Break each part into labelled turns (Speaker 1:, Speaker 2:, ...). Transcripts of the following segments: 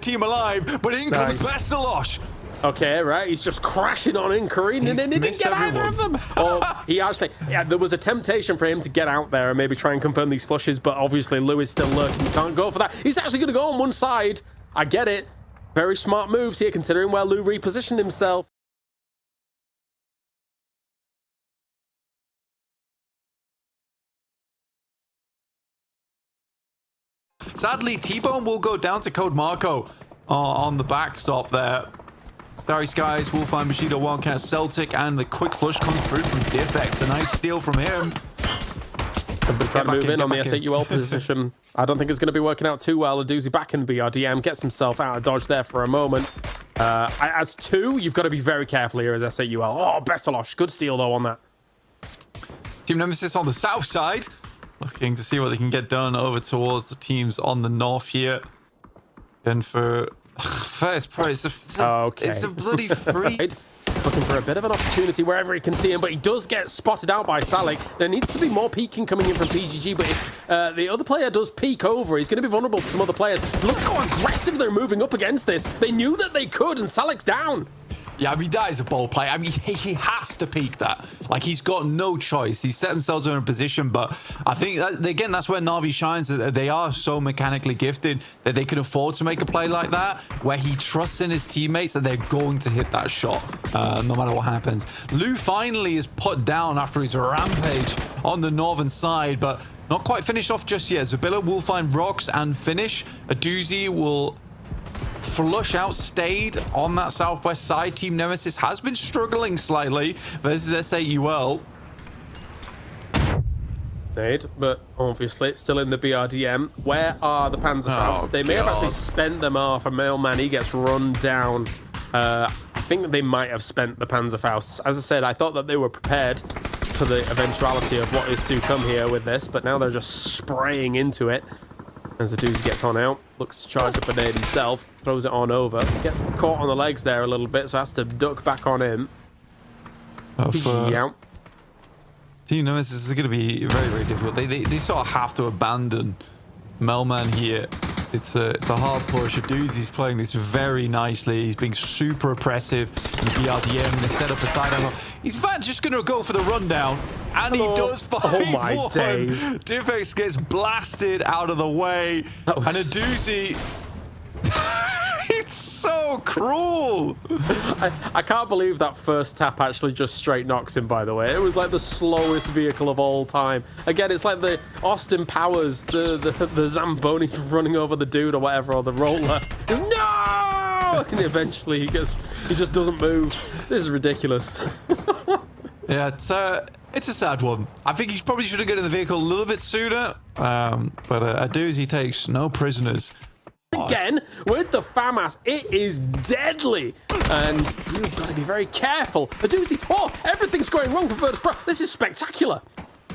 Speaker 1: team alive, but in comes Bestalosh.
Speaker 2: Okay, right. He's just crashing on in, careening in. He didn't get either of them. Oh, he actually, there was a temptation for him to get out there and maybe try and confirm these flushes, but obviously Lou is still lurking. He can't go for that. He's actually going to go on one side. I get it. Very smart moves here, considering where Lou repositioned himself.
Speaker 1: Sadly, T-Bone will go down to Code Marco on the backstop there. Starry Skies, Wolfine, Bushido, Wildcat, Celtic, and the quick flush comes through from Diffex. A nice steal from him.
Speaker 2: Somebody trying to move in on the S8UL position. I don't think it's going to be working out too well. A doozy back in the BRDM, gets himself out of dodge there for a moment. As two, you've got to be very careful here as S8UL. Oh, Bestalosh. Good steal, though, on that.
Speaker 1: Team Nemesis on the south side. Looking to see what they can get done over towards the teams on the north here. And for first pro, it's a bloody free.
Speaker 2: Right. Looking for a bit of an opportunity wherever he can see him, but he does get spotted out by Salik. There needs to be more peeking coming in from PGG, but if the other player does peek over, he's going to be vulnerable to some other players. Look how aggressive they're moving up against this. They knew that they could, and Salik's down.
Speaker 1: Yeah, I mean, that is a bold play. I mean, he has to peek that. Like, he's got no choice. He set themselves in a position, but I think, again, that's where Na'Vi shines. They are so mechanically gifted that they can afford to make a play like that, where he trusts in his teammates that they're going to hit that shot, no matter what happens. Lou finally is put down after his rampage on the northern side, but not quite finished off just yet. Zabilla will find rocks and finish. A doozy will flush out, stayed on that southwest side. Team Nemesis has been struggling slightly versus S8UL.
Speaker 2: Nade, but obviously it's still in the BRDM. Where are the Panzerfaust? They may have actually spent them off. A mailman, he gets run down. I think they might have spent the Panzerfausts. As I said, I thought that they were prepared for the eventuality of what is to come here with this, but now they're just spraying into it. As the doozy gets on out, looks to charge up a nade himself, throws it on over, gets caught on the legs there a little bit, so has to duck back on in. Out.
Speaker 1: Team Nemesis is going to be very, very difficult. They sort of have to abandon Melman here. It's a hard push. Doozy's playing this very nicely. He's being super oppressive in BRDM. They set up a side angle. He's in fact just going to go for the rundown. And he does find
Speaker 2: my
Speaker 1: one.
Speaker 2: days.
Speaker 1: Diffex gets blasted out of the way. And a doozy. It's so cruel.
Speaker 2: I can't believe that first tap actually just straight knocks him, by the way. It was like the slowest vehicle of all time. Again, it's like the Austin Powers, the Zamboni running over the dude or whatever, or the roller. No! And eventually he just doesn't move. This is ridiculous.
Speaker 1: Yeah, it's a sad one. I think he probably should have got in the vehicle a little bit sooner. But a doozy takes no prisoners.
Speaker 2: Again, with the FAMAS, it is deadly. And you've got to be very careful. A doozy. Oh, everything's going wrong for Virtus Pro. This is spectacular.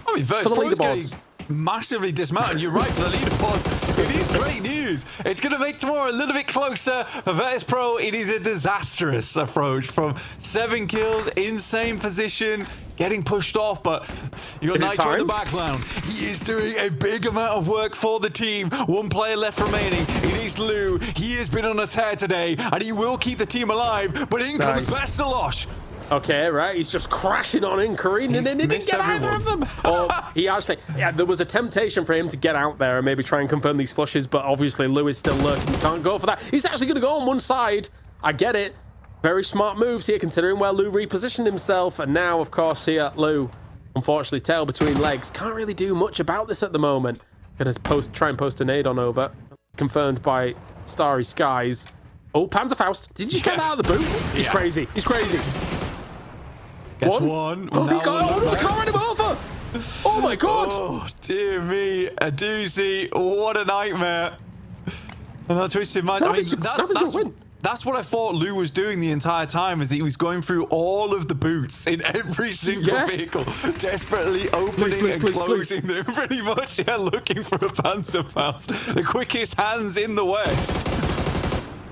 Speaker 1: I mean, Virtus Pro is getting massively dismounted. You're right, for the leaderboards. It is great news. It's going to make tomorrow a little bit closer. For Virtus Pro, it is a disastrous approach from 7 kills, insane position, getting pushed off, but you got Nitro in the background. He is doing a big amount of work for the team. 1 player left remaining. It is Lou. He has been on a tear today, and he will keep the team alive, but in comes Bestalosh.
Speaker 2: Okay, right. He's just crashing on in, careening in. He didn't get either of them. Oh, he actually, there was a temptation for him to get out there and maybe try and confirm these flushes, but obviously Lou is still lurking. Can't go for that. He's actually going to go on one side. I get it. Very smart moves here, considering where Lou repositioned himself. And now, of course, here, Lou, unfortunately, tail between legs. Can't really do much about this at the moment. Gonna try and post a nade on over. Confirmed by Starry Skies. Oh, Panzerfaust. Did you get that out of the boot? He's crazy. He's crazy.
Speaker 1: Gets one.
Speaker 2: Oh, he got him over. Oh, my God.
Speaker 1: Oh, dear me. A doozy. What a nightmare. And that's twisted minds. I mean, that's what I thought Lou was doing the entire time, is that he was going through all of the boots in every single vehicle, desperately opening and closing them, pretty much, looking for a Panzerfaust. The quickest hands in the West.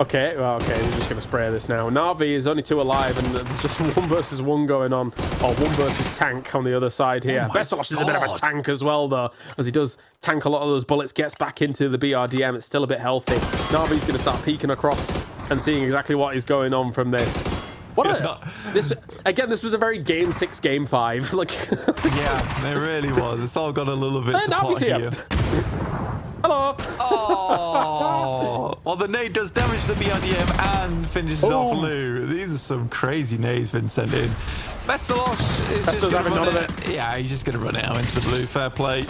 Speaker 2: Okay, well, okay, we're just going to spray this now. Na'Vi is only 2 alive, and there's just 1 versus 1 going on, or 1 versus tank on the other side here. Besolosh is a bit of a tank as well, though, as he does tank a lot of those bullets, gets back into the BRDM. It's still a bit healthy. Na'Vi's going to start peeking across and seeing exactly what is going on from this. This was a very game 6, game 5. Like,
Speaker 1: yeah, it really was. It's all got a little bit to pot here.
Speaker 2: Hello.
Speaker 1: Oh, well, the nade does damage the BRDM and finishes off Lou. These are some crazy nades been sent in. Besolosh is just going to run it. Yeah, he's just going to run it out into the blue. Fair play.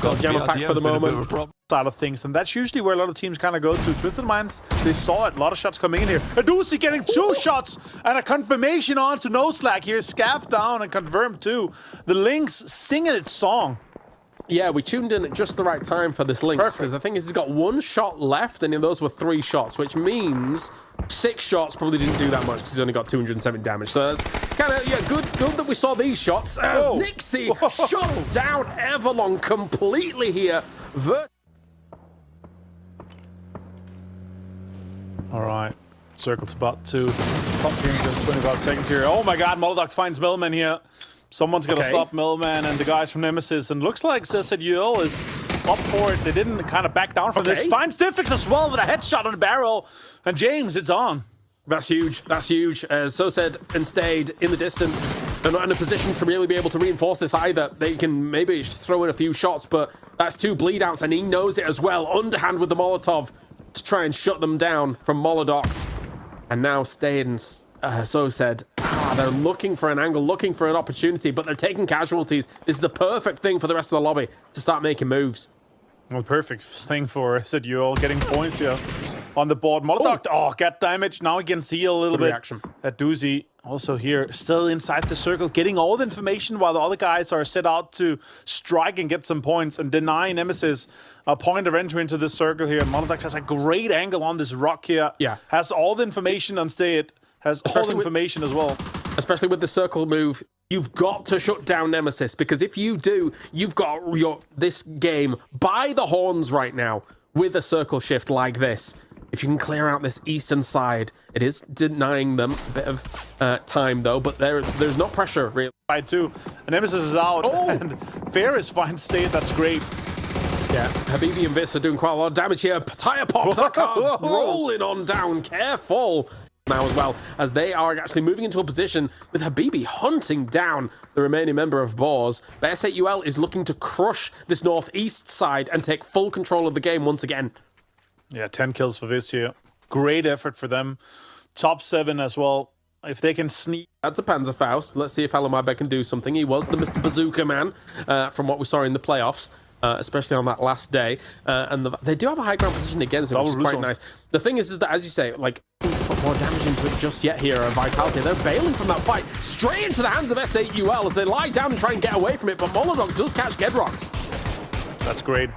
Speaker 2: Got Jammer pack for the moment.
Speaker 3: Side of things, and that's usually where a lot of teams kind of go to. Twisted Minds, they saw it. A lot of shots coming in here. iqoosoul getting 2 shots and a confirmation onto No Slack here. Scaff down and confirmed too. The Lynx singing its song.
Speaker 2: Yeah, we tuned in at just the right time for this Lynx, because the thing is, he's got 1 shot left, and those were 3 shots, which means 6 shots probably didn't do that much because he's only got 207 damage. So that's kind of, yeah, good that we saw these shots. As Nixie shuts down Everlong completely here.
Speaker 3: All right, circle's about to pop here in just 25 seconds here. Oh my God, Molotov finds Millman here. Someone's got to stop Millman and the guys from Nemesis, and looks like S8UL is up for it. They didn't kind of back down from this. Finds Diffix as well with a headshot on the barrel, and James, it's on.
Speaker 2: That's huge. That's huge. As So said and stayed in the distance. They're not in a position to really be able to reinforce this either. They can maybe throw in a few shots, but that's 2 bleed outs, and he knows it as well. Underhand with the Molotov to try and shut them down from Molodox. And now stayed and So said, they're looking for an angle, looking for an opportunity, but they're taking casualties. This is the perfect thing for the rest of the lobby to start making moves.
Speaker 3: Well, perfect thing for S8UL getting points here on the board. Molotov, get damage. Now he can see a little bit. iqoosoul also here, still inside the circle, getting all the information while the other guys are set out to strike and get some points and deny Nemesis a point of entry into this circle here. Molotov has a great angle on this rock here.
Speaker 2: Yeah.
Speaker 3: Has all the information on Stayed, has all the information as well.
Speaker 2: Especially with the circle move, you've got to shut down Nemesis, because if you do, you've got this game by the horns right now with a circle shift like this. If you can clear out this eastern side, it is denying them a bit of time though, but there's no pressure really.
Speaker 3: Side 2, and Nemesis is out, and Ferris finds Stayed. That's great.
Speaker 2: Yeah, Habibi and Vis are doing quite a lot of damage here. Tire pop, that car's rolling on down. Careful now as well, as they are actually moving into a position with Habibi hunting down the remaining member of Boars. But S8UL is looking to crush this northeast side and take full control of the game once again.
Speaker 3: Yeah, 10 kills for this here. Great effort for them. Top 7 as well. If they can sneak.
Speaker 2: That's a Panzerfaust. Let's see if Halamabek can do something. He was the Mr. Bazooka man from what we saw in the playoffs. Especially on that last day, and they do have a high ground position against him, which is quite nice. The thing is that, as you say, like, to put more damage into it just yet here, Vitality, they're bailing from that fight straight into the hands of S8UL as they lie down and try and get away from it, but Molodog does catch Gedrox.
Speaker 3: That's great.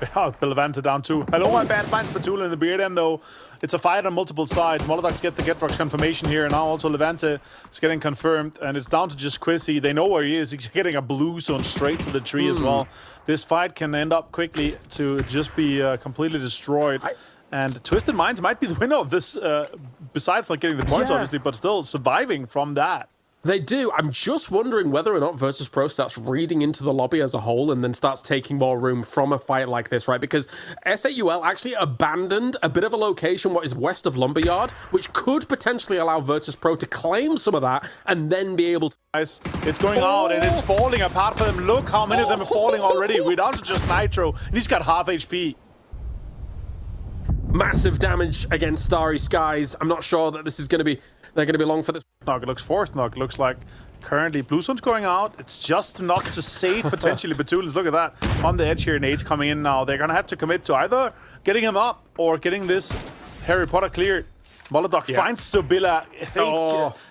Speaker 3: Levante down too. Hello, my bad finds Batula in the BRDM though. It's a fight on multiple sides. Molotov get the Gedrox confirmation here, and now also Levante is getting confirmed, and it's down to just Quizzy. They know where he is. He's getting a blue zone straight to the tree as well. This fight can end up quickly to just be completely destroyed. And Twisted Minds might be the winner of this, besides not getting the points, obviously, but still surviving from that.
Speaker 2: They do. I'm just wondering whether or not Virtus.pro starts reading into the lobby as a whole and then starts taking more room from a fight like this, right? Because S8UL actually abandoned a bit of a location, what is west of Lumberyard, which could potentially allow Virtus.pro to claim some of that and then be able to...
Speaker 3: Guys, it's going out and it's falling apart for them. Look how many of them are falling already. We're down to just Nitro, and he's got half HP.
Speaker 2: Massive damage against Starry Skies. I'm not sure that this is going to be... They're going to be long for this.
Speaker 3: Nog looks fourth. Nog looks like currently Blue Zone's going out. It's just enough to save potentially Batulins. Look at that. On the edge here, Nate's coming in now. They're going to have to commit to either getting him up or getting this Harry Potter cleared. Molotov finds Subila.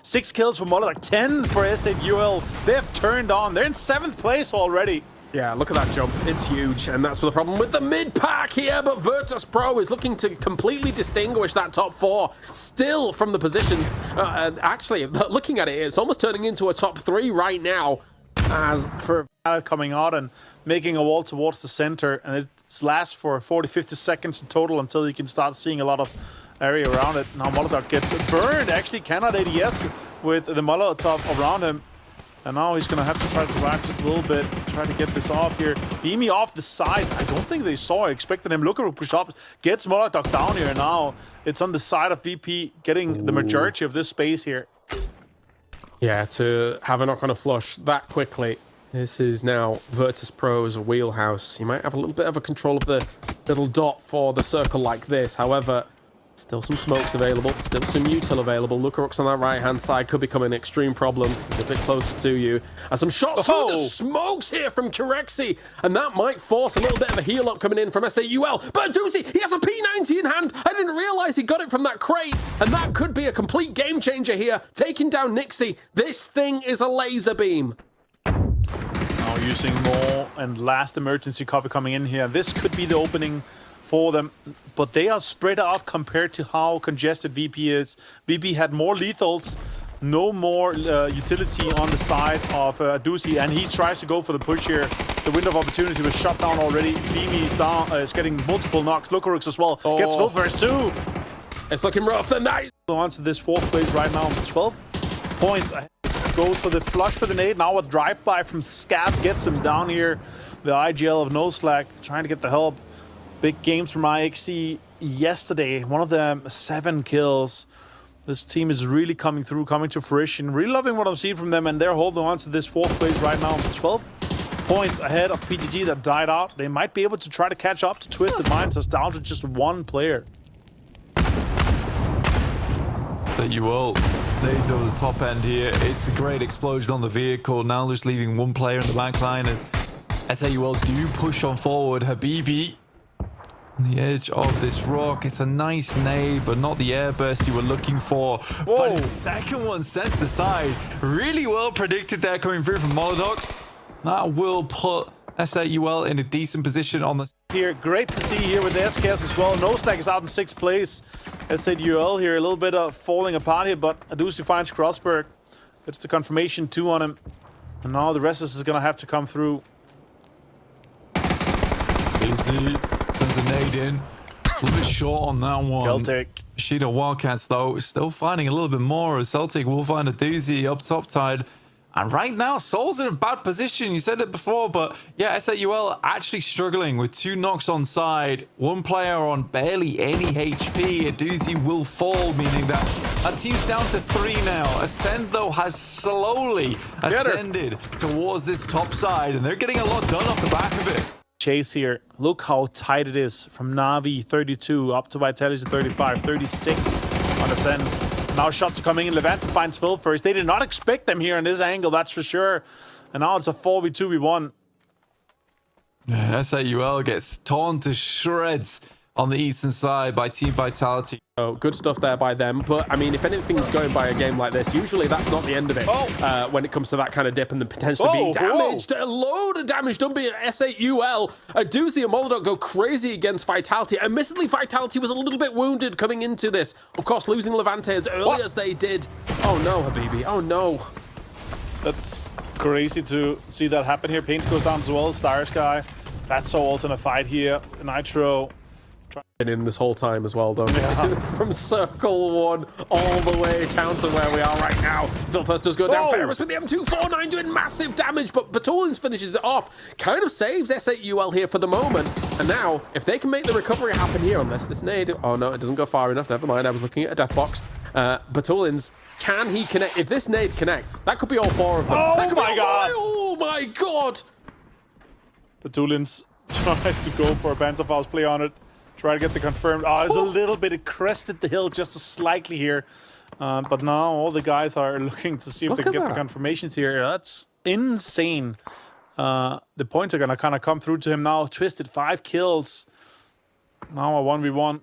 Speaker 3: 6 kills for Molotov. 10 for S8UL. They have turned on. They're in 7th place already.
Speaker 2: Yeah, look at that jump. It's huge, and that's the problem with the mid-pack here, but Virtus.pro is looking to completely distinguish that top 4 still from the positions. And actually, looking at it, it's almost turning into a top 3 right now. As for
Speaker 3: coming out and making a wall towards the center, and it lasts for 40-50 seconds in total until you can start seeing a lot of area around it. Now Molotov gets burned. Actually cannot ADS with the Molotov around him. And now he's going to have to try to survive just a little bit, try to get this off here. Beamy off the side. I don't think they saw. I expected him. Look at push up. Gets Molotov down here now. It's on the side of VP getting the majority of this space here.
Speaker 2: Yeah, to have a knock on a flush that quickly. This is now Virtus Pro's wheelhouse. You might have a little bit of a control of the little dot for the circle like this. However, still some smokes available, still some util available. Lukaruk's on that right-hand side could become an extreme problem because it's a bit closer to you. And some shots through the smokes here from Kirexi. And that might force a little bit of a heal up coming in from S8UL. But Doozy, he has a P90 in hand. I didn't realize he got it from that crate. And that could be a complete game changer here. Taking down Nixie. This thing is a laser beam.
Speaker 3: Now using more and last emergency cover coming in here. This could be the opening for them, but they are spread out compared to how congested VP is. VP had more lethals, no more utility on the side of Doozy, and he tries to go for the push here. The window of opportunity was shut down already. Beamy down, is getting multiple knocks. Lukarux as well gets Wilburst too.
Speaker 2: It's looking rough. The night
Speaker 3: on to this fourth place right now, 12 points ahead. Goes for the flush for the nade. Now a drive-by from Scab gets him down here. The IGL of No Slack trying to get the help. Big games from IXC yesterday. One of them, 7 kills. This team is really coming through, coming to fruition. Really loving what I'm seeing from them, and they're holding on to this fourth place right now. 12 points ahead of PGG that died out. They might be able to try to catch up to Twisted Minds. It's down to just one player.
Speaker 1: S8UL nades over the top end here. It's a great explosion on the vehicle. Now just leaving one player in the back line as S8UL do push on forward. Habibi on the edge of this rock. It's a nice nade, but not the airburst you were looking for.
Speaker 3: Whoa.
Speaker 1: But his second one sent to the side. Really well predicted there coming through from Molodok. That will put S8UL in a decent position on the...
Speaker 3: Here, great to see here with the SKS as well. No Stack is out in 6th place. S8UL here, a little bit of falling apart here, but Adus finds Crossberg. It's the confirmation 2 on him. And now the rest is going to have to come through.
Speaker 1: Easy. Sends a nade in. A little bit short on that one.
Speaker 3: Celtic.
Speaker 1: Sheeta Wildcats, though, still finding a little bit more. As Celtic will find a doozy up top tide. And right now, Soul's in a bad position. You said it before, but yeah, S8UL actually struggling with 2 knocks on side. 1 player on barely any HP. A doozy will fall, meaning that team's down to 3 now. Ascend, though, has slowly ascended towards this top side, and they're getting a lot done off the back of it.
Speaker 3: Chase here. Look how tight it is from Navi 32 up to Vitality 35, 36 on Ascend. Now shots are coming in. Levante finds Phil first. They did not expect them here on this angle, that's for sure. And now it's a 4v2v1.
Speaker 1: Yeah, S8UL gets torn to shreds on the eastern side by Team Vitality.
Speaker 2: Oh, good stuff there by them. But, I mean, if anything's going by a game like this, usually that's not the end of it. When it comes to that kind of dip and then potentially being damaged. A load of damage done by S8UL. Doozy and Molodok go crazy against Vitality. Admittedly, Vitality was a little bit wounded coming into this. Of course, losing Levante as early as they did. Oh, no, Habibi. Oh, no.
Speaker 3: That's crazy to see that happen here. Paints goes down as well. Star Sky. That's also in a fight here. Nitro.
Speaker 2: Been in this whole time as well, though. Yeah. From circle 1 all the way down to where we are right now. Phil first does go down. Ferris with the M249 doing massive damage, but Batulins finishes it off. Kind of saves S8UL here for the moment. And now, if they can make the recovery happen here, unless this nade... Oh, no, it doesn't go far enough. Never mind. I was looking at a death box. Batulins, can he connect? If this nade connects, that could be all 4 of them.
Speaker 3: Oh, my God.
Speaker 2: Oh, my God.
Speaker 3: Batulins tries to go for a Panzerfaust play on it. Try to get the confirmed. Oh, it's a little bit. It crested the hill just slightly here. But now all the guys are looking to see if they can get the confirmations here. That's insane. The points are going to kind of come through to him now. Twisted 5 kills. Now a 1v1.